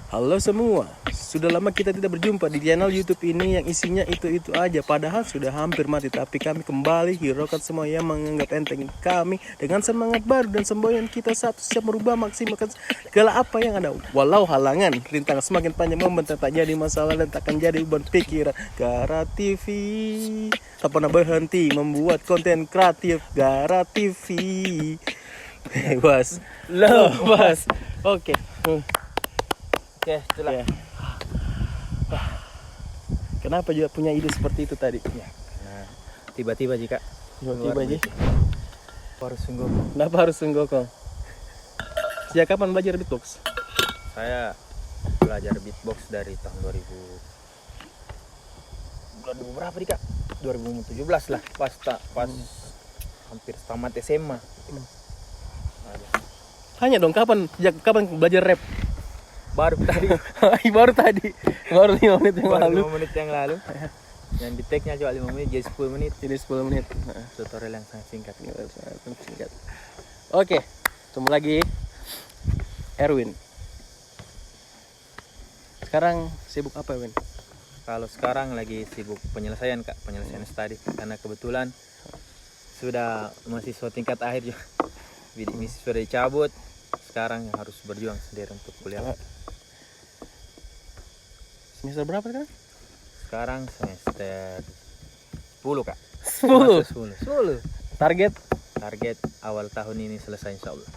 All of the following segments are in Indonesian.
Halo semua, sudah lama kita tidak berjumpa di channel YouTube ini yang isinya itu-itu aja. Padahal sudah hampir mati, tapi kami kembali hiraukan semua yang menganggap enteng kami dengan semangat baru dan semboyan kita satu siap merubah maksimalkan segala apa yang ada. Walau halangan, rintangan semakin panjang membentang, tak jadi masalah dan takkan jadi beban pikiran. Gara TV tak pernah berhenti membuat konten kreatif. Gara TV. Bos, lo bos. Oke. Oke, itulah. Ya. Kenapa juga punya ide seperti itu tadi? Ya, nah, tiba-tiba jika Tiba-tiba aja. harus sungguh. Kenapa harus Senggokong? Sejak kapan belajar beatbox? Saya belajar beatbox dari tahun 2000 berapa nih kak? 2017 lah, pas hampir tamat SMA. Hanya dong, sejak kapan belajar rap? Baru tadi, baru 5 menit yang baru lalu. 5 menit yang lalu. Yang di tag-nya cuma 5 menit, jadi 10 menit. Jadi 10 menit. Tutorial yang sangat singkat. Singkat. Oke, ketemu lagi Erwin. Sekarang sibuk apa, Erwin? Kalau sekarang lagi sibuk penyelesaian kak, penyelesaian studi karena kebetulan sudah mahasiswa tingkat akhir juga. Bidik misi sudah dicabut, sekarang harus berjuang sendiri untuk kuliah. Semester berapa sekarang? Sekarang semester 10 kak. 10. 10. Target Awal tahun ini selesai insya Allah.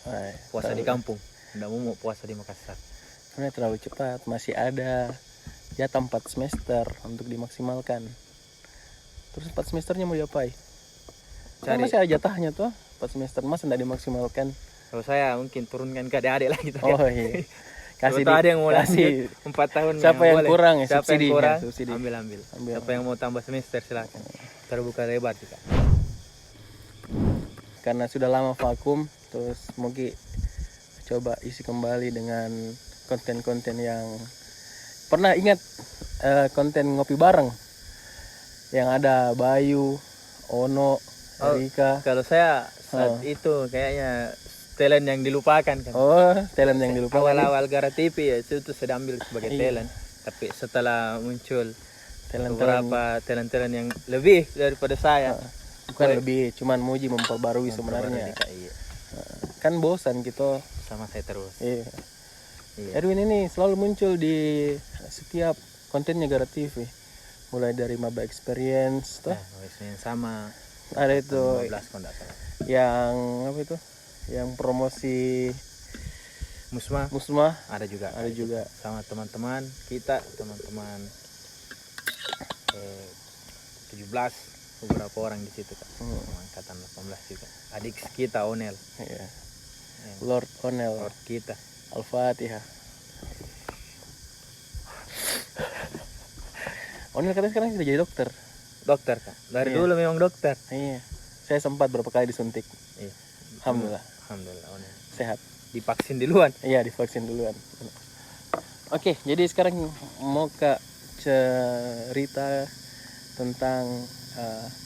Ay, Puasa di kampung, tidak mau puasa di Makassar. Sebenarnya terlalu cepat, masih ada jatah 4 semester untuk dimaksimalkan. Terus 4 semesternya mau diapain? Kan masih ada jatahnya tuh, 4 semester, masa tidak dimaksimalkan? Kalau saya mungkin turunkan ke adik-adik lagi. Oh iya. Kasih ada yang mau lanjut 4 tahun. Siapa yang boleh. kurang ya? Siapa Subsidi, yang kurang, ya, subsidi. ambil. Siapa yang mau tambah semester silakan. Terbuka lebar kita. Karena sudah lama vakum, terus mungkin coba isi kembali dengan konten-konten yang pernah ingat, konten ngopi bareng yang ada Bayu, Ono, Erika. Kalau saya saat itu kayaknya talent yang dilupakan kan. Oh, talent yang dilupakan. Awal-awal Gara TV ya itu saya ambil sebagai talent. Tapi setelah muncul beberapa talent-talent yang lebih daripada saya. Bukan lebih, cuman muji memperbarui sebenarnya. Iya. Kan bosan gitu. Sama saya terus. Iya. Iya. Erwin ini selalu muncul di setiap kontennya Gara TV. Mulai dari Maba Experience tuh. Yang sama. Ada itu 15 kalau enggak salah. yang apa itu? Yang promosi Musma ada juga sama teman-teman kita, teman-teman 17 beberapa orang di situ kan. Angkatan 18 juga. Adik kita Onel. Iya. Lord Onel. Lord kita. Al-Fatihah. Onel katanya sekarang sudah jadi dokter. Dokter kan. Dari dulu memang dokter. Iya. Saya sempat berapa kali disuntik. Iya. Alhamdulillah. Onel. Sehat. Divaksin duluan. Iya, divaksin duluan. Oke, jadi sekarang mau Kak cerita tentang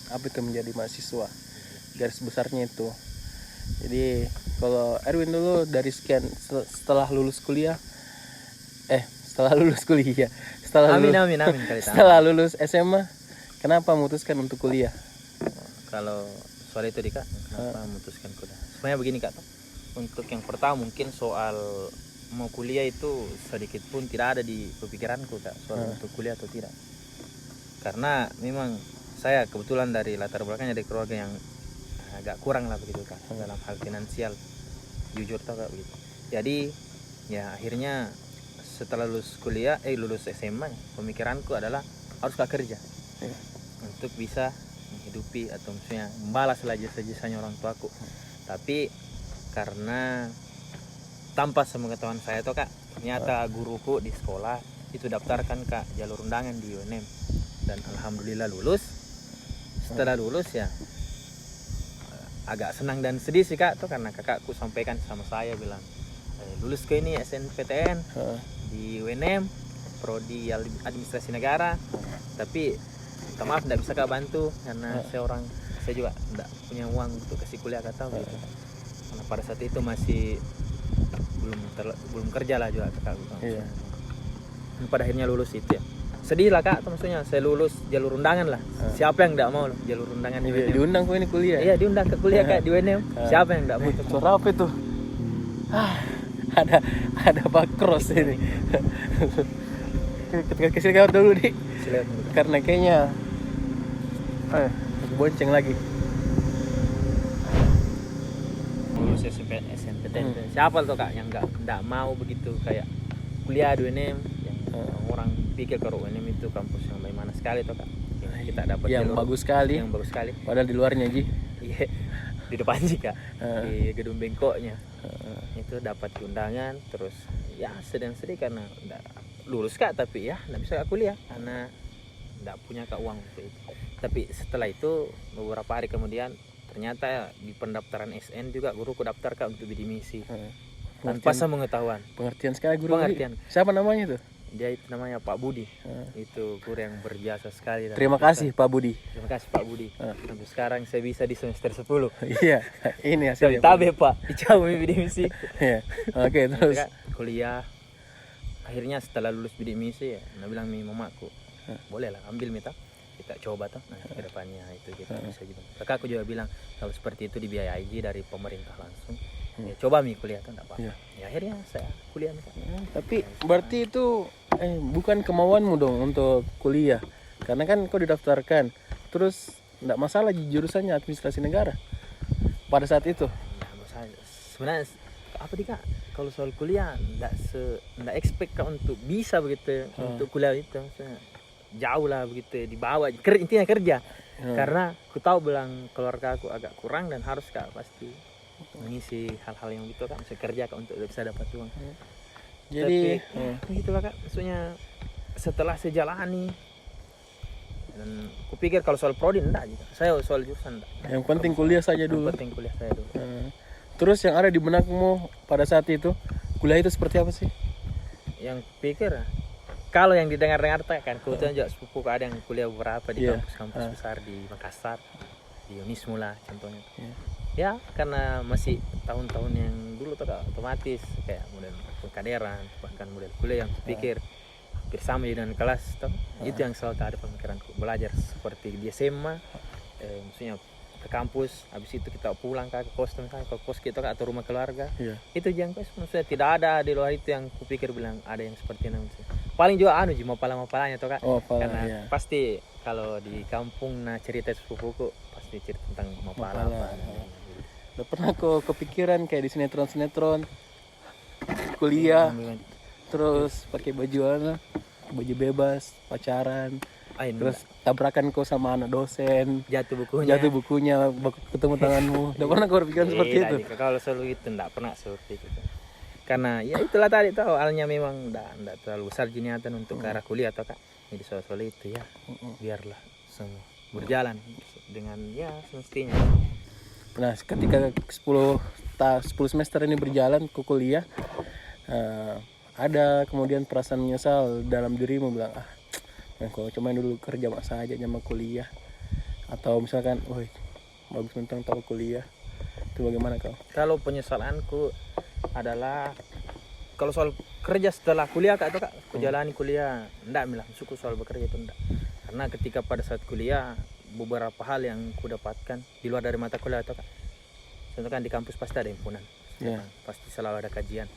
apa itu menjadi mahasiswa. Garis besarnya itu. Jadi kalau Erwin dulu dari setelah lulus kuliah, Amin kali setelah lulus SMA, kenapa memutuskan untuk kuliah? Kalau soal itu Dika, kenapa memutuskan kuliah? Sebenarnya begini Kak, untuk yang pertama mungkin soal mau kuliah itu sedikit pun tidak ada di pemikiranku Kak, soal untuk kuliah atau tidak. Karena memang saya kebetulan dari latar belakangnya dari keluarga yang agak kurang lah begitu Kak, dalam hal finansial, jujur tau Kak begitu. Jadi ya akhirnya setelah lulus kuliah, lulus SMA, pemikiranku adalah harus Kak kerja untuk bisa menghidupi atau misalnya membalas lah jasa-jasanya orang tuaku. Tapi karena tanpa sepengetahuan saya tuh Kak, ternyata guruku di sekolah itu daftarkan Kak jalur undangan di UNM dan alhamdulillah lulus. Setelah lulus ya agak senang dan sedih sih Kak tuh karena kakakku sampaikan sama saya bilang lulus ke ini SNPTN di UNM prodi administrasi negara, tapi minta maaf tidak bisa Kak bantu karena saya juga tidak punya uang untuk kasih kuliah kata gitu. Karena pada saat itu masih belum kerja lah juga kak. Iya. Pada akhirnya lulus itu ya. Sedih lah kak, maksudnya saya lulus jalur undangan lah. Siapa yang tidak mau loh jalur undangan di Iya, UNM? diundang kok ini kuliah. Iya diundang ke kuliah kak di UNM. Siapa yang tidak mau? Suara apa itu? Ada bakros ini. Ketika kasih kau dulu di, Silakan. karena kayaknya aku bonceng lagi. Lulus SNPTN. Siapa tuh kak yang nggak mau begitu kayak kuliah di UNM? Yang orang pikir kalau UNM itu kampus yang bagaimana sekali tuh kak. Kita dapat Yang jalur bagus sekali. yang bagus sekali. Padahal di luarnya Ji. Iya, di depan sih kak, di gedung bengkoknya. Itu dapat undangan, terus ya sedih karena udah lulus kak, tapi ya nggak bisa kuliah karena nggak punya kak uang untuk itu. Tapi setelah itu beberapa hari kemudian ternyata di pendaftaran SN juga guruku daftar kak untuk bidik misi tanpa sepengetahuan. Pengertian sekali guru. Pengertian. Siapa namanya tuh? Dia itu namanya Pak Budi. Itu guru yang berjasa sekali. Terima kasih Pak Budi. Terima kasih Pak Budi. Sampai sekarang saya bisa di semester 10. Iya, ini hasilnya. Tabe Pak, dicabut bidik misi. Iya. Oke, terus Kuliah. Akhirnya setelah lulus bidik misi ya, dia bilang mi mamaku, boleh lah ambil mita. Kita coba tuh nanti ke depannya itu kita bisa gitu. Kakakku juga bilang kalau seperti itu dibiayai dari pemerintah langsung. Ya, coba mi kuliah tuh enggak apa-apa. Iya. Ya akhirnya saya kuliah mita. tapi berarti itu bukan kemauanmu dong untuk kuliah. Karena kan kau didaftarkan. Terus enggak masalah jurusannya administrasi negara. Pada saat itu. Nah, masalah sebenarnya apa nih kak? Kalau soal kuliah enggak expect kak untuk bisa begitu untuk kuliah itu. Maksudnya, jauh lah begitu dibawa intinya kerja. Karena aku tahu bilang keluarga aku agak kurang dan harus kak pasti mengisi hal-hal yang gitu kan saya kerja kak untuk bisa dapat uang. Jadi Begitulah kak, maksudnya setelah saya jalani dan aku pikir kalau soal prodi enggak gitu. Saya soal jurusan enggak. yang penting kuliah saja dulu. Yang penting kuliah saya dulu. Terus yang ada di benakmu pada saat itu, kuliah itu seperti apa sih? Yang pikir kalau yang didengar-dengar kan kebetulan juga sepupuku ada yang kuliah beberapa di kampus-kampus besar di Makassar, di Unismu lah contohnya. Ya karena masih tahun-tahun yang dulu tuh otomatis kayak model pengkaderan bahkan model kuliah yang pikir hampir sama dengan kelas tuh. Itu yang selalu ada pemikiranku, belajar seperti di SMA, maksudnya ke kampus, habis itu kita pulang ke kos kita atau rumah keluarga. Itu yang maksudnya tidak ada di luar itu yang kupikir bilang ada yang seperti itu. Paling juga mapala-mapalanya tuh kak. Karena pasti kalau di kampung cerita sepupuku pasti cerita tentang mapala. Udah pernah kok kepikiran kayak di sinetron kuliah terus pakai baju bebas pacaran terus tabrakan kok sama anak dosen jatuh bukunya ketemu tanganmu. Udah pernah kau berpikiran seperti itu? Kalau selalu itu enggak pernah seperti itu karena ya itulah tadi tuh awalnya memang enggak terlalu besar niatan untuk ke arah kuliah atau kak. Jadi soal itu ya biarlah semua berjalan dengan ya semestinya. Nah, ketika 10 semester ini berjalan ke kuliah, ada kemudian perasaan menyesal dalam dirimu bilang, kok cuma dulu kerja masa aja sama kuliah. Atau misalkan, bagus mentang tahu kuliah. Itu bagaimana kau? Kalau penyesalanku adalah kalau soal kerja setelah kuliah kak, aku jalani kuliah, enggak bilang suku soal bekerja itu enggak. Karena ketika pada saat kuliah beberapa hal yang ku dapatkan di luar dari mata kuliah atau contoh kan di kampus pasti ada himpunan, pasti selalu ada kajian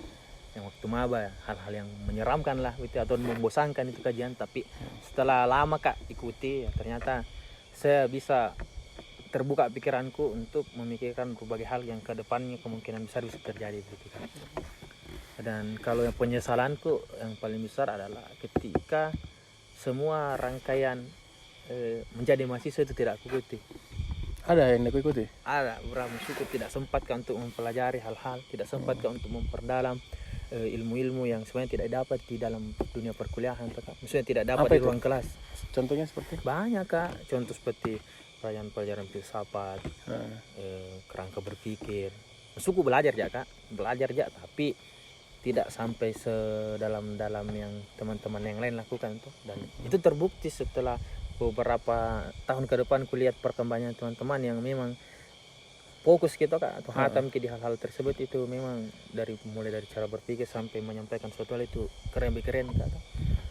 yang waktu maba hal-hal yang menyeramkan lah gitu atau membosankan itu kajian, tapi setelah lama kak ikuti ya, ternyata saya bisa terbuka pikiranku untuk memikirkan berbagai hal yang kedepannya kemungkinan besar bisa terjadi begitu kan. Dan kalau yang penyesalanku yang paling besar adalah ketika semua rangkaian menjadi mahasiswa itu tidak aku ikuti. Ada yang aku ikuti? Ada, beberapa suku tidak sempat untuk mempelajari hal-hal, tidak sempat untuk memperdalam ilmu-ilmu yang sebenarnya tidak dapat di dalam dunia perkuliahan, maksudnya tidak dapat di ruang kelas. Contohnya seperti? Banyak kak, contoh seperti pelajaran filsafat, kerangka berpikir. Suku belajar ya kak, tapi tidak sampai sedalam-dalam yang teman-teman yang lain lakukan tuh. Dan itu terbukti setelah beberapa tahun ke depan kulihat perkembangan teman-teman yang memang fokus gitu kak atau hatam di hal-hal tersebut itu memang mulai dari cara berpikir sampai menyampaikan suatu hal itu lebih keren kak.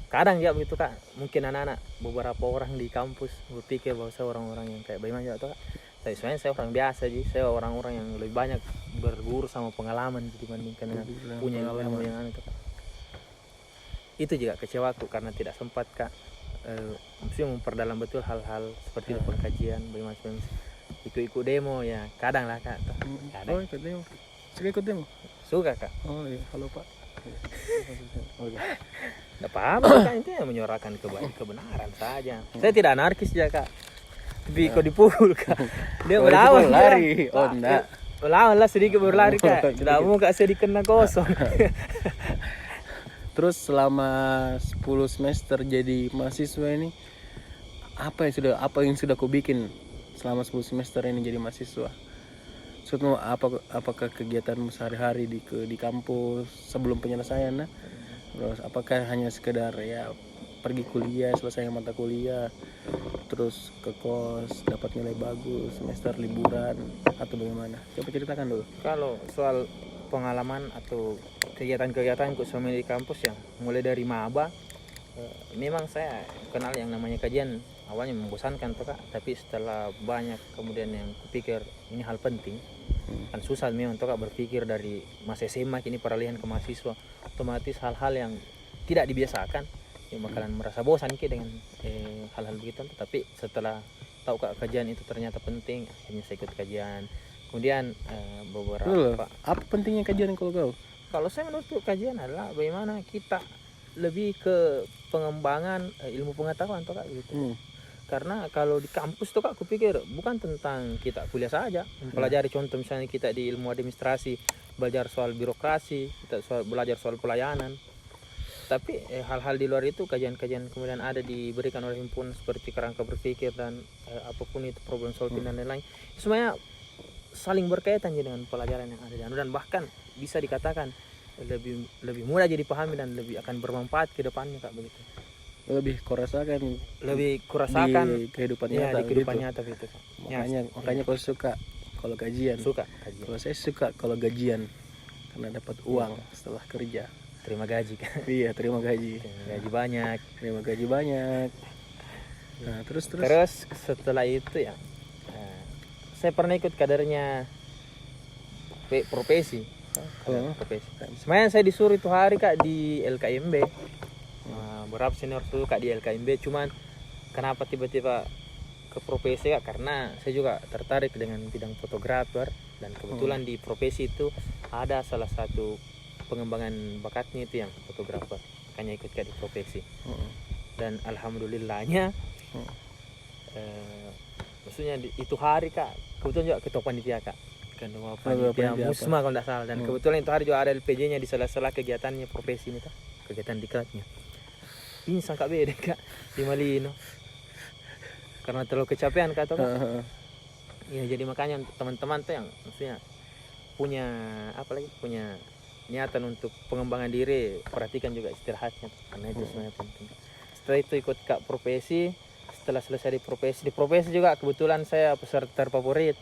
Kadang ya begitu kak, mungkin anak-anak beberapa orang di kampus berpikir bahwa saya orang-orang yang kayak bagaimana tuh kak. Tapi sebenarnya saya orang biasa sih, saya orang-orang yang lebih banyak berguru sama pengalaman dibandingkan dengan punya ilmu yang aneh kak. Itu juga kecewaku karena tidak sempat kak maksudnya memperdalam betul hal-hal seperti pengkajian bagaimana ikut demo ya kadang lah kak. Oh ikut demo, suka ikut demo? Suka kak. Oh iya, halo pak. Tidak apa-apa kan, itu yang menyuarakan kebenaran saja. Saya tidak anarkis ya kak. Tapi kok dipukul kak. Dia melawan lari. Oh enggak. Melawan lah sedikit berlari kak. Tidak mau kak saya dikena kosong. Terus selama 10 semester jadi mahasiswa ini apa yang sudah kau bikin selama 10 semester ini jadi mahasiswa? Maksudmu apakah kegiatanmu sehari-hari di kampus sebelum penyelesaian nah? Terus apakah hanya sekedar ya pergi kuliah, selesai mata kuliah, terus ke kos, dapat nilai bagus, semester liburan atau bagaimana? Coba ceritakan dulu. Kalau soal pengalaman atau kegiatan-kegiatanku selama di kampus ya, mulai dari maba, memang saya kenal yang namanya kajian awalnya membosankan tuh kak, tapi setelah banyak kemudian yang kupikir ini hal penting, kan susah memang tuh kak berpikir dari masa SMA kini peralihan ke mahasiswa, otomatis hal-hal yang tidak dibiasakan yang bakalan merasa bosan dengan hal-hal begitu. Tapi setelah tahu kak kajian itu ternyata penting, akhirnya saya ikut kajian. Kemudian beberapa apa pentingnya kajian kalau saya menurut kajian adalah bagaimana kita lebih ke pengembangan ilmu pengetahuan tuh kak gitu. Karena kalau di kampus tuh kak kupikir bukan tentang kita kuliah saja mempelajari contoh misalnya kita di ilmu administrasi belajar soal birokrasi, kita belajar soal pelayanan. Tapi hal-hal di luar itu kajian-kajian kemudian ada diberikan oleh himpunan seperti kerangka berpikir dan apapun itu problem solving dan lain-lain. Semuanya saling berkaitan dengan pelajaran yang ada dan bahkan bisa dikatakan lebih mudah jadi pahami dan lebih akan bermanfaat ke depannya kak begitu. Lebih kurasakan di kehidupan nyata. Di kehidupan nyata gitu. Makanya kalau suka kalau gajian. Kalau saya suka kalau gajian karena dapat uang setelah kerja. Terima gaji kan. Iya, terima gaji. Terima gaji banyak. Nah, terus setelah itu ya saya pernah ikut kadernya profesi. Profesi. Sebenarnya saya disuruh itu hari kak di LKMB. Berapa senior tuh kak di LKMB, cuman kenapa tiba-tiba ke profesi kak, karena saya juga tertarik dengan bidang fotografer dan kebetulan di profesi itu ada salah satu pengembangan bakatnya itu yang fotografer, makanya ikut kak di profesi. Dan alhamdulillahnya maksudnya itu hari kak kebetulan juga ketua panitia kak, ketua panitia musma kalau tidak salah, dan kebetulan itu hari juga ada LPJ-nya di sela-sela kegiatannya profesi ini tuh, kegiatan diklatnya. Pingsan kak beda kak di Malino karena terlalu kecapean kak tuh. Ya jadi makanya untuk teman-teman tuh yang maksudnya punya punya niatan untuk pengembangan diri, perhatikan juga istirahatnya karena itu sebenarnya penting. Setelah itu ikut kak profesi, setelah selesai di profesi juga kebetulan saya peserta terfavorit.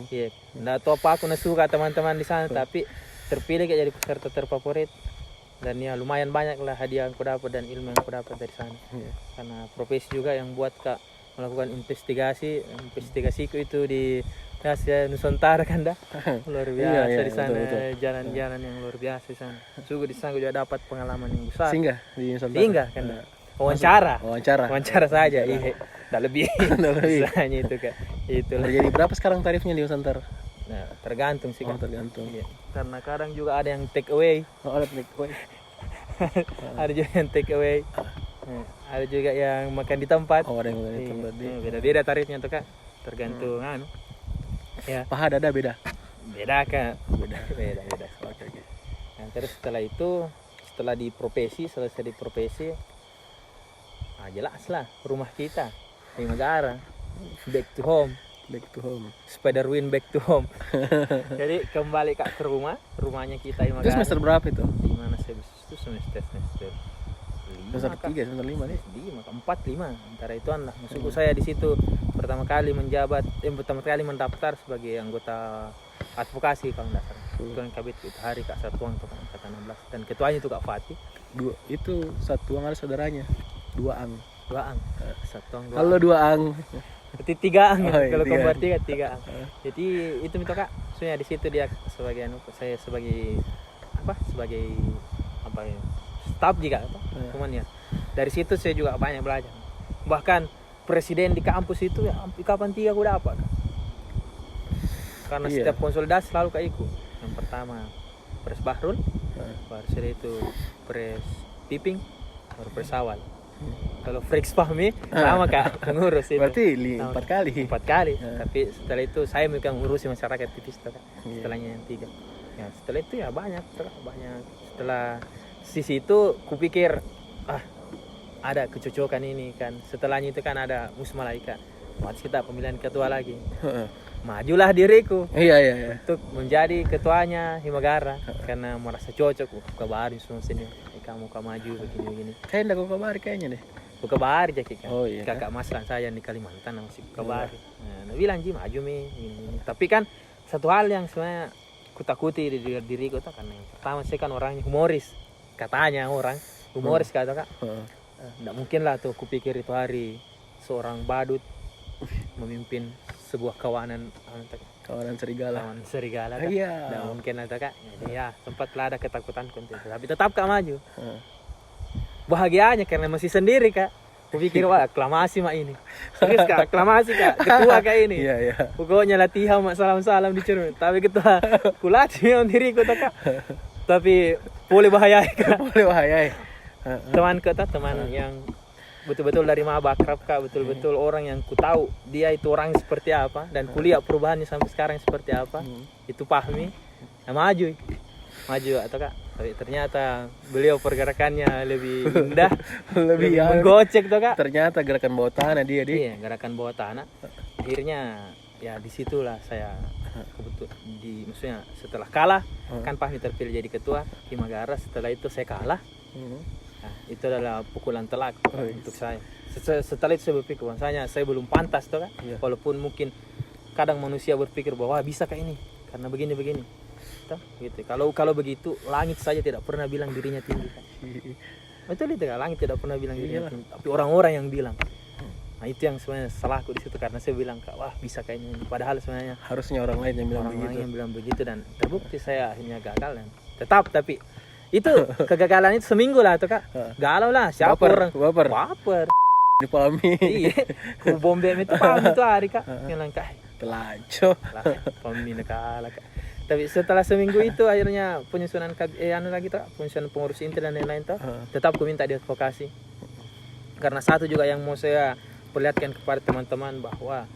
Iya, nggak tahu apa aku suka teman-teman di sana, tapi terpilih kayak jadi peserta terfavorit. Dan ya lumayan banyak lah hadiah yang aku dapat dan ilmu yang aku dapat dari sana. Karena profesi juga yang buat kak melakukan investigasiku itu di Asia Nusantara kan dah. Luar biasa di sana, jalan-jalan yang luar biasa di sana. Sungguh di sana juga dapat pengalaman yang besar. Singgah di Nusantara. Singgah kan. Wawancara saja. Iya. Enggak lebih. Misalnya itu kak. Itulah. Jadi berapa sekarang tarifnya di Nusantara? Nah, tergantung sih kan. Tergantung. Iya. Karena kadang juga ada yang take away. Ada take away. Ada juga yang take away. Ada juga yang makan di tempat. Ada yang makan di tempat. Beda-beda tarifnya tuh kak. Tergantung Ya. Paha dada beda. Beda kak. Beda. Oke. Nah, terus setelah itu, selesai di profesi, jelas lah rumah kita di negara. Back to home. Spiderwin back to home. Jadi kembali kak ke rumahnya kita di Magara. Itu semester berapa itu? Di mana itu semester 3, semester 5 nih. 4, 5 antara ituan lah. Maksudku saya di situ pertama kali mendaftar sebagai anggota advokasi kalau nggak salah. Kebetulan kabit itu hari Kak Satuang tuh angkatan 16 dan ketuanya itu Kak Fatih. Itu Satuang ada saudaranya. Dua ang. Satuang Halo Dua ang. Berarti 3 ang. Oh, iya, Kalau 3 kompor 3 ang. Jadi itu minta Kak. Soalnya di situ dia sebagai saya sebagai apa ya? Staf juga apa? Cuman ya dari situ saya juga banyak belajar. Bahkan presiden di kampus itu ya kapan 3 aku dapat. Karena setiap konsolidasi selalu Kak ikut. Yang pertama Pres Bahrul, baru setelah itu Pres Piping, baru Pres Awal. Kalau Frix Fahmi sama Kak ngurus itu. Berarti 4 kali. 4 kali. Tapi setelah itu saya megang ngurusi masyarakat tipis Kak. Setelahnya yang 3. Ya setelah itu ya banyak. Setelah sisi itu kupikir ada kecocokan ini kan. Setelahnya itu kan ada Mus Malaika. Mati kita pemilihan ketua lagi. Majulah diriku. Iya. Untuk menjadi ketuanya Himagara karena merasa cocok. Kabarin semua sini. Kamu maju begini. Kayak enggak kok kabar kayaknya deh. Kabari Jaki kan. Oh, iya, Kakak Mas kan saya di Kalimantan masih kabari. Nah, bilang Ji maju mi ini. Tapi kan satu hal yang sebenarnya kutakuti di diriku tuh karena yang pertama saya kan orangnya humoris. Katanya orang humoris kata Kak. Enggak mungkin lah tuh kupikir itu hari seorang badut memimpin sebuah kawanan serigala. Kak. Iya. Enggak mungkin lah Kak. Jadi ya sempatlah ada ketakutan tapi tetap Kak maju. Bahagianya karena masih sendiri Kak. Kupikir wah aklamasi mak ini. Serius Kak, aklamasi Kak. Ketua Kak ini. Iya. Pokoknya latihan mak salam-salam di cermin. Tapi ketua kulatih memang diriku Kak. Tapi boleh bahaya Kak. Boleh bahaya. Teman yang betul-betul dari maba akrab Kak, betul-betul orang yang ku tahu dia itu orang seperti apa dan kuliah perubahannya sampai sekarang seperti apa. Itu Fahmi. Nah, maju atau Kak. Tapi ternyata beliau pergerakannya lebih indah, lebih menggocek tuh Kak. Ternyata gerakan bawah tanah dia. Iya, gerakan bawah tanah. Akhirnya ya disitulah saya maksudnya setelah kalah kan Fahmi terpilih jadi ketua Himagara. Setelah itu saya kalah. Nah, itu adalah pukulan telak untuk saya. Setelah itu saya berpikir bahwasanya saya belum pantas tuh Kak. Walaupun mungkin kadang manusia berpikir bahwa bisa kayak ini karena begini. Gitu. Kalau begitu langit saja tidak pernah bilang dirinya tinggi Kak. Betul itu Kak, langit tidak pernah bilang dirinya tinggi. Tapi orang-orang yang bilang. Nah itu yang sebenarnya salahku di situ karena saya bilang Kak, wah bisa kayaknya ini. Padahal sebenarnya harusnya orang lain yang bilang begitu dan terbukti saya akhirnya gagal dan tapi itu kegagalan itu seminggu lah tuh Kak. Galau lah siapa orang baper. Dipahami. Iya. Ku bom bem itu paham itu hari Kak. Bilang Kak. Telaco. Lah, pemina kalah Kak. Tapi setelah seminggu itu akhirnya penyusunan penyusunan pengurus inti dan lain-lain tuh tetap ku minta diadvokasi. Karena satu juga yang mau saya perlihatkan kepada teman-teman bahwa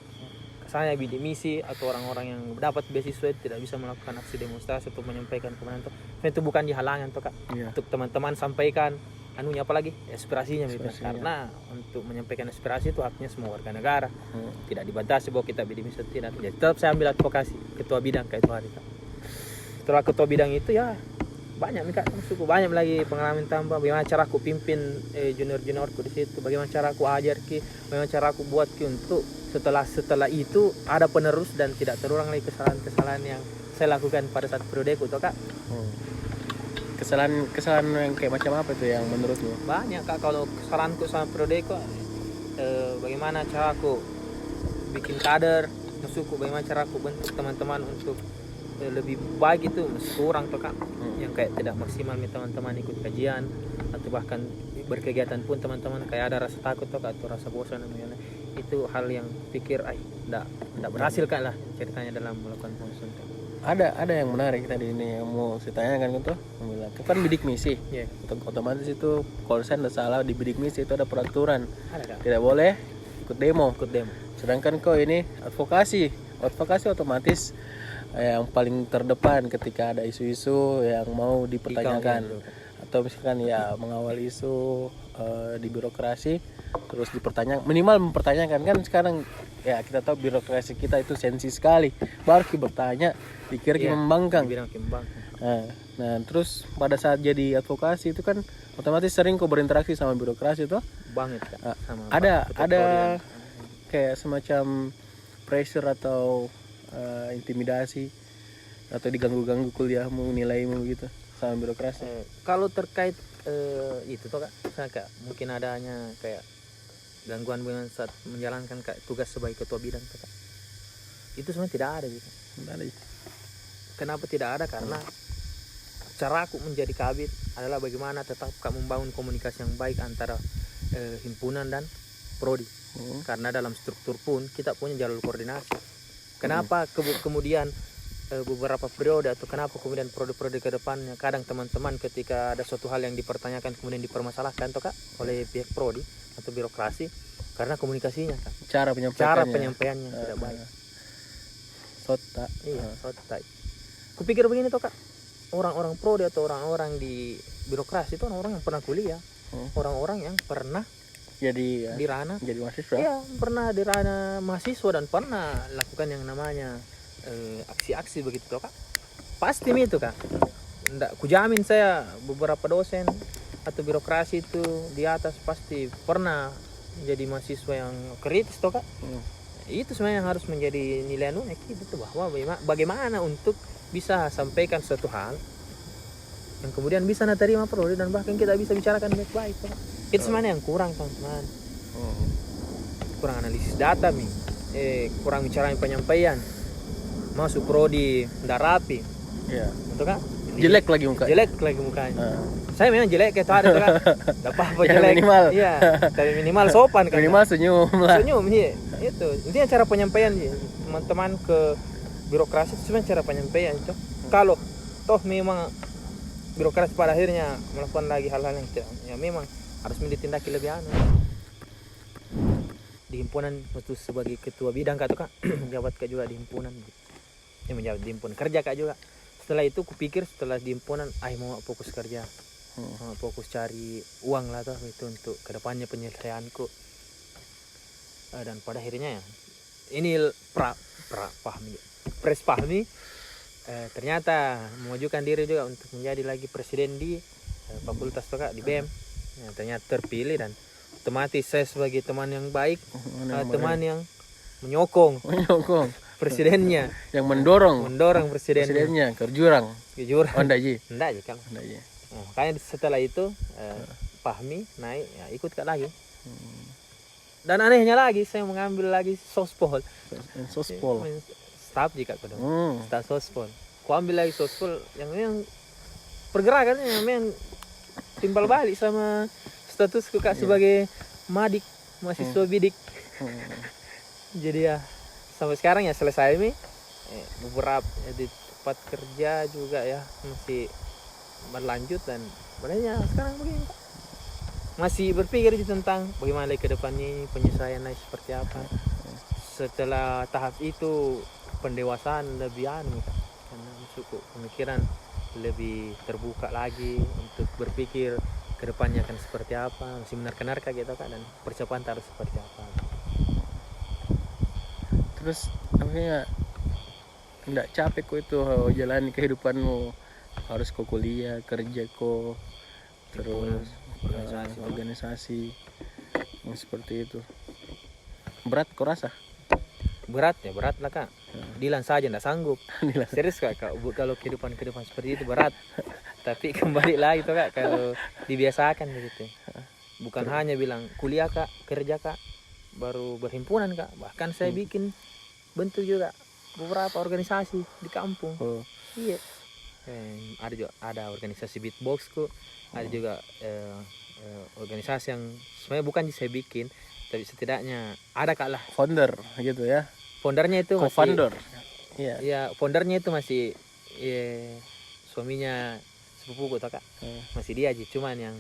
saya bidik misi atau orang-orang yang dapat beasiswa tidak bisa melakukan aksi demonstrasi untuk menyampaikan kemenangan itu bukan dihalangan tuh Kak. Untuk teman-teman sampaikan apalagi aspirasinya gitu. Karena untuk menyampaikan aspirasi itu haknya semua warga negara. Tidak dibatasi bahwa kita bidik misi tidak. Jadi tetap saya ambil advokasi ketua bidang kayak itu hari Kak. Setelah ketua bidang itu ya banyak Kak, cukup banyak lagi pengalaman tambah. Bagaimana cara aku pimpin junior-juniorku di situ, bagaimana cara aku ajar bagaimana cara aku buat untuk setelah itu ada penerus dan tidak terulang lagi kesalahan-kesalahan yang saya lakukan pada saat periodeku tuh Kak. Kesalahan yang kayak macam apa itu yang menurutmu? Banyak Kak, kalau kesalahanku sama periodeku bagaimana cara aku bikin kader, musuhku bagaimana cara aku bentuk teman-teman untuk lebih baik itu masih kurang tuh Kak. Yang kayak tidak maksimal teman-teman ikut kajian atau bahkan berkegiatan pun teman-teman kayak ada rasa takut tuh Kak, atau rasa bosan dan lain-lain. Itu hal yang pikir enggak berhasil Kak lah ceritanya dalam melakukan pengurus. Ada yang menarik tadi ini yang mau saya tanyakan gitu. Kan bidik misi. Otomatis itu kalau saya tidak salah di bidik misi itu ada peraturan. Tidak boleh ikut demo. Sedangkan kau ini advokasi otomatis yang paling terdepan ketika ada isu-isu yang mau dipertanyakan atau misalkan ya mengawal isu di birokrasi terus dipertanyakan, minimal mempertanyakan. Kan sekarang ya kita tahu birokrasi kita itu sensi sekali, baru kita bertanya dikira kita membangkang. Nah terus pada saat jadi advokasi itu kan otomatis sering kok berinteraksi sama birokrasi tuh banget Kak. ada kayak semacam pressure atau intimidasi atau diganggu-ganggu kuliahmu, nilaimu gitu sama birokrasi? Kalau terkait itu toh kak, misalnya kak mungkin adanya kayak gangguan saat menjalankan kak tugas sebagai ketua bidang toh kak, itu sebenarnya tidak ada gitu. Nggak ada. Kenapa tidak ada? Karena cara aku menjadi kabit adalah bagaimana tetap kak membangun komunikasi yang baik antara himpunan dan prodi. Karena dalam struktur pun kita punya jalur koordinasi. Kenapa kemudian beberapa periode atau kenapa kemudian periode ke depannya kadang teman-teman ketika ada suatu hal yang dipertanyakan kemudian dipermasalahkan toh kak oleh pihak prodi atau birokrasi, karena komunikasinya kak, Cara penyampaiannya tidak baik. Sota. Iya, sota. Kupikir begini toh kak, orang-orang prodi atau orang-orang di birokrasi itu orang-orang yang pernah kuliah, orang-orang yang pernah Jadi di ranah, jadi mahasiswa. iya pernah di ranah mahasiswa dan pernah lakukan yang namanya aksi-aksi begitu toh kak. Pasti itu kak, ndak kujamin saya beberapa dosen atau birokrasi itu di atas pasti pernah jadi mahasiswa yang kritis toh kak. Itu sebenarnya yang harus menjadi nilai unik itu bahwa bagaimana untuk bisa sampaikan suatu hal yang kemudian bisa diterima prodi dan bahkan kita bisa bicarakan baik-baik toh kak. Itu sebenarnya yang kurang teman-teman. Kurang analisis data nih, kurang bicara penyampaian, masuk prodi ndak rapi, Iya. betul kan? Jelek lagi mukanya. Jelek lagi mukanya. Saya memang jelek kayak tadi kan, nggak apa-apa Ya, jelek. minimal. Iya, tapi minimal sopan kan. Minimal senyum lah. Senyum iya, itu. Intinya cara penyampaian sih, teman-teman ke birokrasi itu sebenarnya cara penyampaian itu. Kalau toh memang birokrasi pada akhirnya melakukan lagi hal-hal yang tidak, ya memang harus ditindaki lebih anu. Di himpunan waktu sebagai ketua bidang kak tuh kak, menjabat kak juga di himpunan, menjabat di himpunan kerja kak juga. Setelah itu kupikir setelah di himpunan, mau fokus kerja, fokus cari uang lah tuh itu untuk kedepannya penyelesaianku. Dan pada akhirnya ya, ini Pres Fahmi ternyata mengajukan diri juga untuk menjadi lagi presiden di fakultas tuh kak di BEM. Ya, ternyata terpilih dan otomatis saya sebagai teman yang baik, teman yang menyokong presidennya, yang mendorong presidennya ke jurang. Oh enggak ji. Enggak aja kan. Makanya setelah itu Fahmi naik ya ikut kak lagi. Dan anehnya lagi saya mengambil lagi sospol. Staff jika kedua. Staff sospol. Ku ambil lagi sospol yang pergerakannya yang memang timbal balik sama statusku kak sebagai madik, mahasiswa bidik. Jadi ya sampai sekarang ya selesai ini beberapa di tempat kerja juga ya masih berlanjut dan sebenarnya sekarang begini Pak. Masih berpikir tentang bagaimana ke depannya penyelesaian seperti apa. Setelah tahap itu pendewasaan lebih Kak. Karena masuk pemikiran lebih terbuka lagi untuk berpikir ke depannya akan seperti apa, masih menerka-nerka gitu Kak, dan persiapan harus seperti apa. Terus namanya enggak capek kok itu jalani kehidupanmu, harus kok kuliah, kerja kok, terus organisasi yang seperti itu. Berat kok rasa? Berat lah Kak. Dilan saja enggak sanggup. Serius Kak, kalau kehidupan seperti itu berat. Tapi kembali lagi tuh Kak, kalau dibiasakan begitu. Bukan hanya bilang kuliah Kak, kerja Kak, baru berhimpunan Kak. Bahkan saya bikin bentuk juga beberapa organisasi di kampung. Iya. Ada organisasi beatbox kok. Ada juga organisasi yang sebenarnya bukan saya bikin, tapi setidaknya ada Kak lah. Founder gitu ya. Foundernya itu co-founder. Iya. Ya, foundernya itu masih suaminya sepupuku Kak. Masih dia aja, cuman yang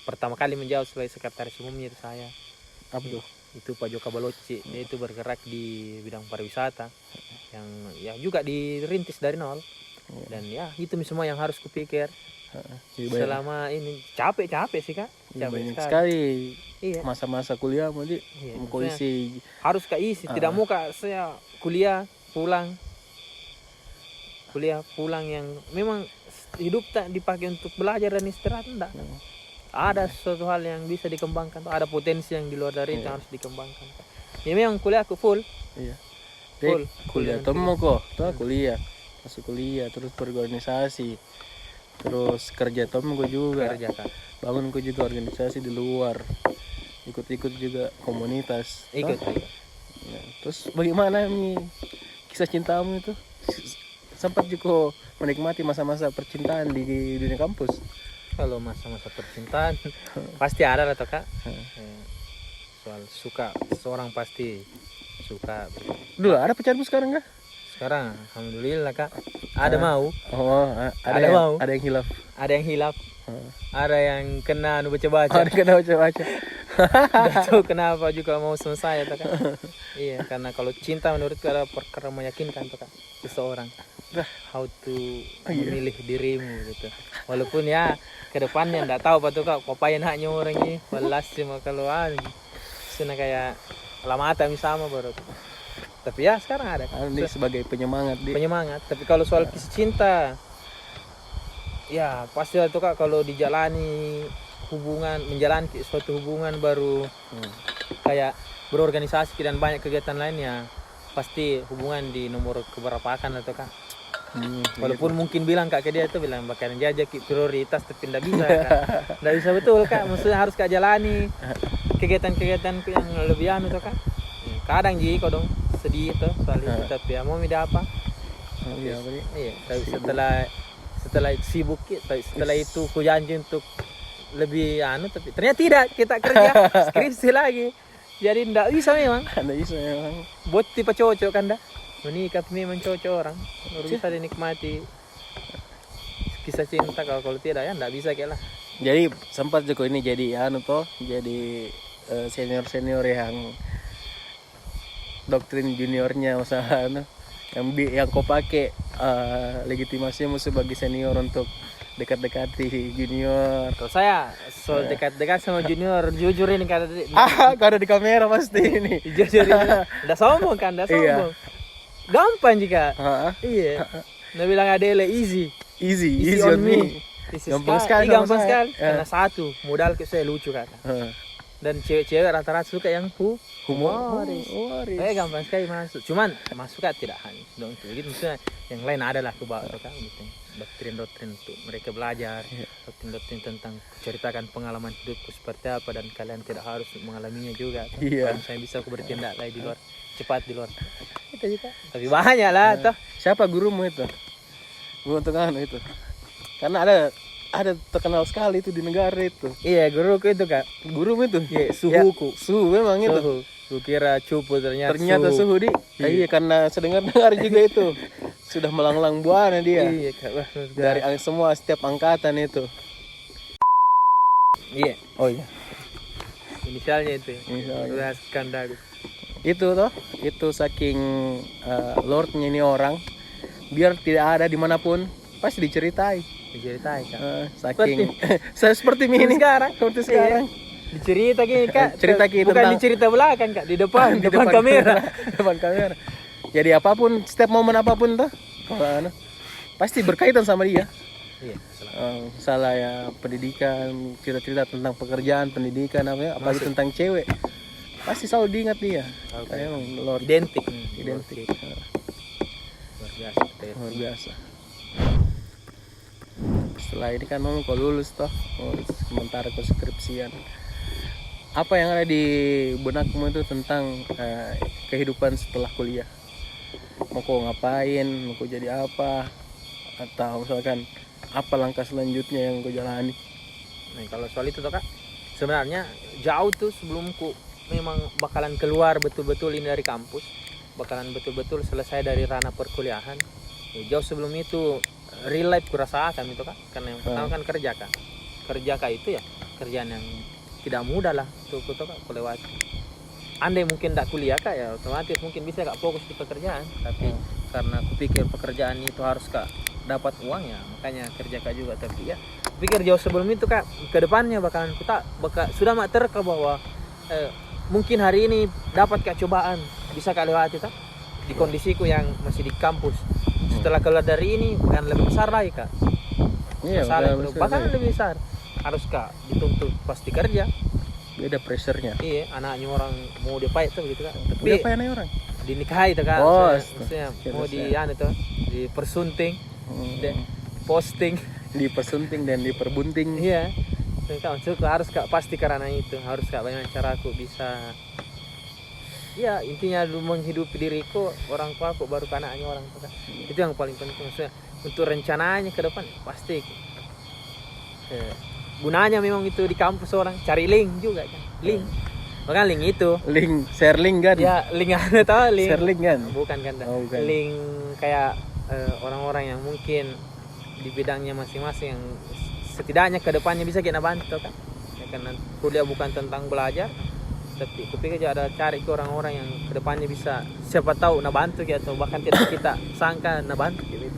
pertama kali menjawab sebagai sekretaris umumnya itu saya. Apa tuh? Itu Pak Joka Baloci. Dia itu bergerak di bidang pariwisata yang ya juga dirintis dari nol. Dan ya itu semua yang harus kupikir. Selama ini capek sih Kak. Capek sekali. Iya. Masa-masa kuliah mau isi. Harus Kak isi. Tidak mau Kak saya kuliah pulang yang memang hidup tak dipakai untuk belajar dan istirahat enggak. Ada sesuatu hal yang bisa dikembangkan, ada potensi yang di luar dari itu harus dikembangkan. Ya memang kuliah aku full. Iya. Full. Dek, kuliah temu kok. Tuh kuliah. Masuk kuliah terus berorganisasi. Terus kerja temu gue juga. Kerja Kak. Bangun gue juga organisasi di luar. Ikut-ikut juga komunitas. Ikut. Ya, terus bagaimana nih kisah cintamu itu? Sempat juga menikmati masa-masa percintaan di dunia kampus. Kalau masa-masa percintaan pasti ada lah toh Kak. Soal suka seorang pasti suka. Dulu ada pacarmu sekarang kah? Sekarang alhamdulillah Kak. Ada mau, Oh, Ada mau. ada yang hilaf. ada yang hilaf, Oh. ada yang kena baca-baca. Ada kena baca-baca. Tidak tahu kenapa juga mau sama saya toh Kak. Iya, karena kalau cinta menurutku adalah perkara meyakinkan toh Kak seseorang. How to memilih dirimu gitu. Walaupun ya ke depannya enggak tahu apa tuh Kak, kopain haknya orang ini. Balas cuma kalau sana kayak lama kami sama baru. Tapi ya sekarang ada. Ini sebagai penyemangat dia. Penyemangat. Tapi kalau soal kisah cinta, ya pasti lah tuh Kak kalau dijalani hubungan, menjalani suatu hubungan baru kayak berorganisasi dan banyak kegiatan lainnya, pasti hubungan di nomor keberapa akan atau Kak. Walaupun mungkin bilang Kak ke dia itu bilang bakalan jajak prioritas, tapi tidak bisa Kak. Tidak bisa betul Kak, maksudnya harus Kak jalani kegiatan-kegiatan yang lebih anu tuh Kak. Kadang ji kok dong sedih itu soal itu, tapi ya mau mida apa? Iya, Iya, tapi setelah sibuk, setelah itu ku janji untuk lebih anu, tapi ternyata tidak, kita kerja skripsi lagi. Jadi ndak bisa memang. Ada isu memang. Buat tipe cocok kan dah. Menikah memang cocok orang. Baru bisa dinikmati kisah cinta. Kalau tidak ya ndak bisa kayak lah. Jadi sempat Joko ini jadi anu toh, jadi senior-senior yang doktrin juniornya usaha anu yang kau pakai legitimasimu sebagai senior untuk dekat-dekati junior. Kalau saya soal dekat-dekat sama junior, jujur ini kan Kau ada di kamera pasti ini. jujur ini udah sombong kan, udah sombong. Gampang jika. Iya. Nah bilang Adele easy Easy on me. Gampang sekali. Gampang sekali. Karena satu, modal ke saya lucu kan. Dan cewek-cewek rata-rata suka yang humoris. Gampang sekali masuk. Cuman masuk kan tidak hanya dong gitu. Maksudnya yang lain adalah ke bawah kan gitu. Doktrin-doktrin untuk mereka belajar, doktrin-doktrin tentang ceritakan pengalaman hidupku seperti apa dan kalian tidak harus mengalaminya juga. Kalau saya bisa aku bertindak lagi di luar, cepat di luar. Itu juga. Tapi banyak lah toh. Siapa gurumu itu? Guru untuk anu itu. Karena ada terkenal sekali itu di negara itu. Iya, guruku itu Kak. Gurumu itu? Iya, suhuku. Suhu memang itu. Suhu. Kukira cupu ternyata suhu di. Iya, karena sedengar-dengar juga itu. Sudah melanglang buana dia. Iya, Kak. Wah, dari semua setiap angkatan itu. Iya. Oh iya. Inisialnya itu. Inisialnya. Skandal. Itu toh, itu saking lordnya ini orang, biar tidak ada dimanapun pasti diceritai Kak. Saking seperti ini sekarang. Seperti sekarang. Dicerita gini Kak. Cerita kita bukan dicerita belakang Kak, di depan kamera. Depan kamera. Jadi apapun, setiap momen apapun tuh, pasti berkaitan sama dia. Iya. Salah ya pendidikan, cerita-cerita tentang pekerjaan, pendidikan apa ya, apalagi tentang cewek, pasti selalu diingat dia. Kayak emang Lord. Identik. Luar biasa. Luar biasa. Setelah ini kan mau kau lulus toh, sementara kau skripsian. Apa yang ada di benakmu itu tentang kehidupan setelah kuliah? Mau kau ngapain? Mau kau jadi apa? Atau misalkan apa langkah selanjutnya yang kau jalani? Nah, kalau soal itu toh Kak, sebenarnya jauh tuh sebelum ku memang bakalan keluar betul-betul ini dari kampus, bakalan betul-betul selesai dari ranah perkuliahan. Jauh sebelum itu real life ku rasakan itu Kak, karena yang pertama kan kerja Kak itu ya kerjaan yang tidak mudah lah tuh Kak aku lewati. Andai mungkin tidak kuliah Kak ya otomatis mungkin bisa Kak fokus di pekerjaan, tapi karena aku pikir pekerjaan itu harus Kak dapat uang ya, makanya kerja Kak juga. Tapi ya pikir jauh sebelum itu Kak, ke depannya bakalan sudah mak terka bahwa mungkin hari ini dapat Kak cobaan bisa Kak lewati Kak di kondisiku yang masih di kampus. Setelah keluar dari ini bahkan lebih besar lagi Kak. Iya, bahkan lebih besar. Harus Kak dituntut pasti kerja beda pressure-nya. Iya, anaknya orang mau diapain tuh gitu kan. Tapi Udah apa ya orang? dinikahi tuh kan. Oh, Maksudnya mau di anu tuh, dipersunting, posting. Dipersunting dan diperbunting. Iya. Kak, maksudku harus Kak pasti karena itu harus Kak bagaimana cara aku bisa ya intinya dulu menghidupi diriku, orang tua aku baru anaknya orang tua Kak. Itu yang paling penting maksudnya untuk rencananya ke depan pasti gunanya memang itu di kampus orang cari link juga kan link bahkan link itu Link, share link kan? ya link ada tau link Share link kan? bukan kan Oh, bukan. link kayak orang-orang yang mungkin di bidangnya masing-masing yang setidaknya ke depannya bisa kita bantu kan ya, karena kuliah bukan tentang belajar tapi kupikir juga ada cari ke orang-orang yang ke depannya bisa siapa tahu bantu gitu atau bahkan tidak kita sangka bantu gitu.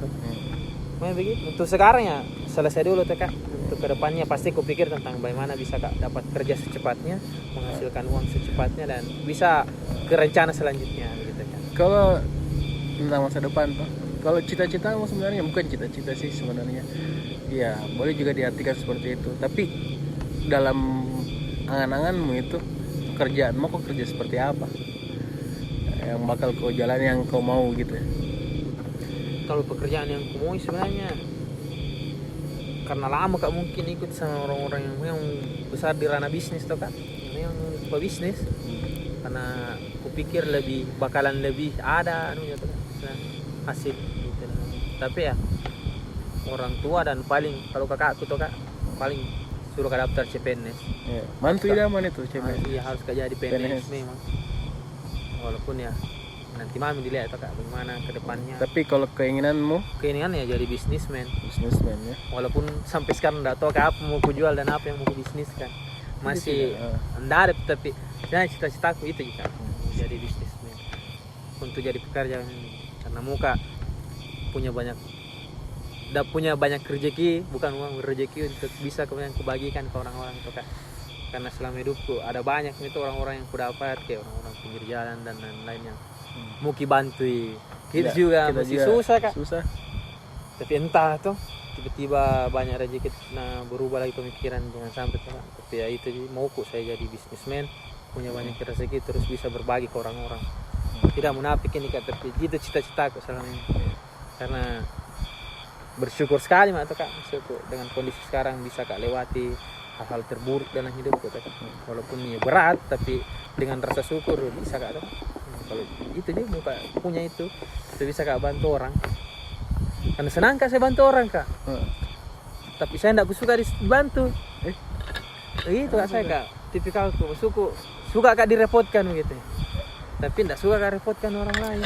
Memang begitu. Untuk sekarang ya selesai dulu tuh Kak. Untuk ke depannya pasti kupikir tentang bagaimana bisa Kak dapat kerja secepatnya, menghasilkan uang secepatnya dan bisa ke rencana selanjutnya gitu kan. Kalau tentang masa depan tuh, kalau cita-citamu sebenarnya bukan cita-cita sih sebenarnya. Ya, boleh juga diartikan seperti itu. Tapi dalam angan-anganmu itu pekerjaanmu kok kerja seperti apa? Yang bakal kau jalan yang kau mau gitu ya. Kalau pekerjaan yang kumui sebenarnya karena lama Kak mungkin ikut sama orang-orang yang besar di ranah bisnis tuh Kak. Yang pebisnis. Karena kupikir bakalan lebih ada anunya tuh Kak. Hasil gitu. Tapi ya orang tua dan paling kalau kakakku tuh Kak paling suruh Kak daftar CPNS. Ya, mantu idaman itu cewek. Iya harus Kak jadi PNS memang. Walaupun ya nanti mami dilihat tuh Kak bagaimana ke depannya. Tapi kalau keinginanmu Keinginan ya jadi bisnismen. businessman ya. Walaupun sampai sekarang enggak tahu Kak apa mau ku jual dan apa yang mau ku bisniskan. Masih enggak ada tapi saya cita-citaku itu Kak jadi bisnismen. Untuk jadi pekerja karena muka punya banyak rezeki, bukan uang rezeki untuk bisa kemudian kubagikan ke orang-orang itu Kak. Karena selama hidupku ada banyak itu orang-orang yang kudapat kayak orang-orang pinggir jalan dan lain-lain yang mau bantu. Gitu juga masih susah Kak. Susah. Tapi entah tuh tiba-tiba banyak rezeki berubah lagi pemikiran jangan sampai Kak. Tapi ya itu mauku saya jadi bisnismen, punya banyak rezeki terus bisa berbagi ke orang-orang. Tidak munafik ini Kak, tapi itu cita-citaku selama ini. Karena bersyukur sekali Kak maksudku dengan kondisi sekarang bisa Kak lewati hal-hal terburuk dalam hidupku Kak. Walaupun ya berat tapi dengan rasa syukur bisa Kak. Kalau itu dia muka punya itu bisa Kak bantu orang. Karena senang Kak saya bantu orang Kak. Tapi saya tidak suka dibantu. Itu Kak saya Kak tipikalku suka Kak direpotkan begitu. Tapi tidak suka Kak repotkan orang lain.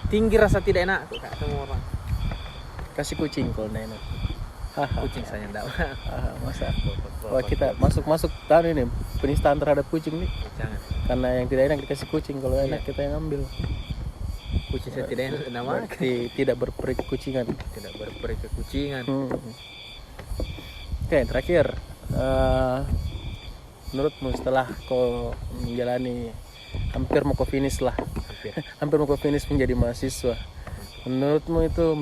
Tinggi rasa tidak enak Kak sama orang. Kasih kucing kalau enak. Kucing saya enggak. Masa? Wah kita masuk tahun ini penistaan terhadap kucing nih. Jangan. Karena yang tidak enak dikasih kucing, kalau enak kita yang ambil. Kucing saya tidak enak nama. Tidak berperi kekucingan. Tidak berperi kekucingan. Oke, terakhir. Menurutmu setelah kau menjalani hampir mau ke finish lah. Hampir mau ke finish menjadi mahasiswa. Menurutmu itu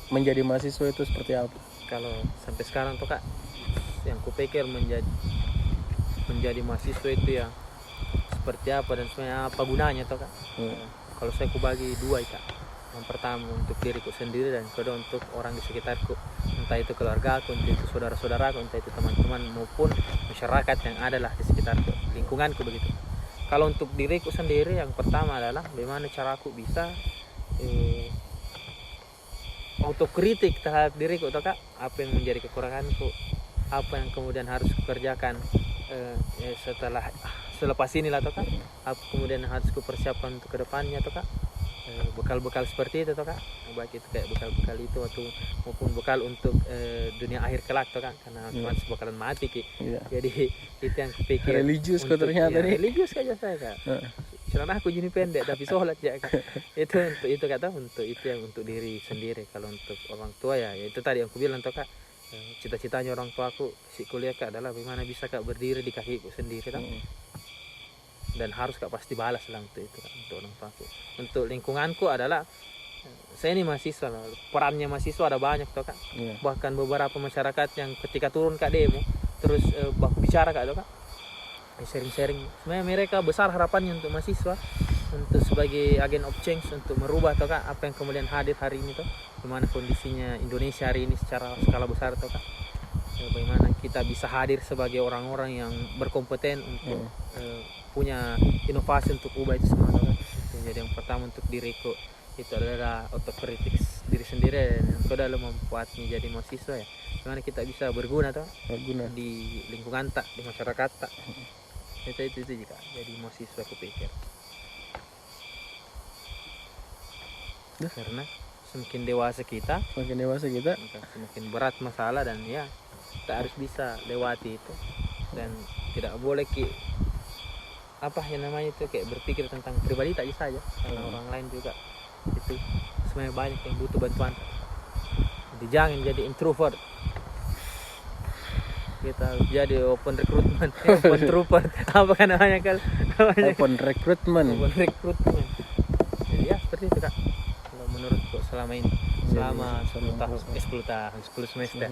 menjadi mahasiswa itu seperti apa? Kalau sampai sekarang tuh Kak, yang kupikir menjadi mahasiswa itu ya seperti apa dan sebenarnya apa gunanya tuh Kak? Kalau saya kubagi dua Kak. Yang pertama untuk diriku sendiri dan kedua untuk orang di sekitarku. Entah itu keluargaku, entah itu saudara-saudaraku, entah itu teman-teman maupun masyarakat yang ada lah di sekitarku, lingkunganku begitu. Kalau untuk diriku sendiri yang pertama adalah bagaimana cara aku bisa autokritik terhadap diriku Kak, apa yang menjadi kekuranganku, apa yang kemudian harus kukerjakan selepas inilah Kak, apa kemudian harus kupersiapkan untuk kedepannya Kak, bekal-bekal seperti itu Kak, baik itu kayak bekal-bekal itu atau maupun bekal untuk dunia akhir kelak Kak, karena harus bakalan mati Ki. Jadi itu yang kupikir. Religius kok ternyata nih. Religius saja saya Kak. Celana aku gini pendek tapi sholat ya Kak. Itu kata untuk itu yang untuk diri sendiri. Kalau untuk orang tua ya itu tadi yang aku bilang Kak. Cita-citanya orang tua aku si kuliah Kak adalah bagaimana bisa Kak berdiri di kakiku sendiri Kak. Dan harus Kak pasti balas lah untuk itu Kak, untuk orang tua aku. Untuk lingkunganku adalah saya ini mahasiswa, perannya mahasiswa ada banyak Kak. Bahkan beberapa masyarakat yang ketika turun Kak demo terus baku bicara Kak Kak. sharing-sharing. Sebenarnya mereka besar harapannya untuk mahasiswa, untuk sebagai agen of change, untuk merubah toh kak apa yang kemudian hadir hari ini toh, bagaimana kondisinya Indonesia hari ini secara skala besar toh kak. Bagaimana kita bisa hadir sebagai orang-orang yang berkompeten untuk punya inovasi untuk ubah itu semua toh, kan? Jadi yang pertama untuk diriku itu adalah otokritik diri sendiri, dan yang kedua adalah membuatnya jadi mahasiswa ya. Bagaimana kita bisa berguna toh di lingkungan tak, di masyarakat tak. Itu juga jadi mahasiswa aku pikir. Karena semakin dewasa kita, maka semakin berat masalah, dan ya kita harus bisa lewati itu, dan tidak boleh apa yang namanya itu kayak berpikir tentang pribadi tak saja, karena orang lain juga itu sebenarnya banyak yang butuh bantuan. Jadi jangan jadi introvert, kita harus jadi open recruitment, open trooper, apa kan namanya kal? Open recruitment. Jadi ya seperti itu kak. Kalau menurutku selama ini, selama 10 semester.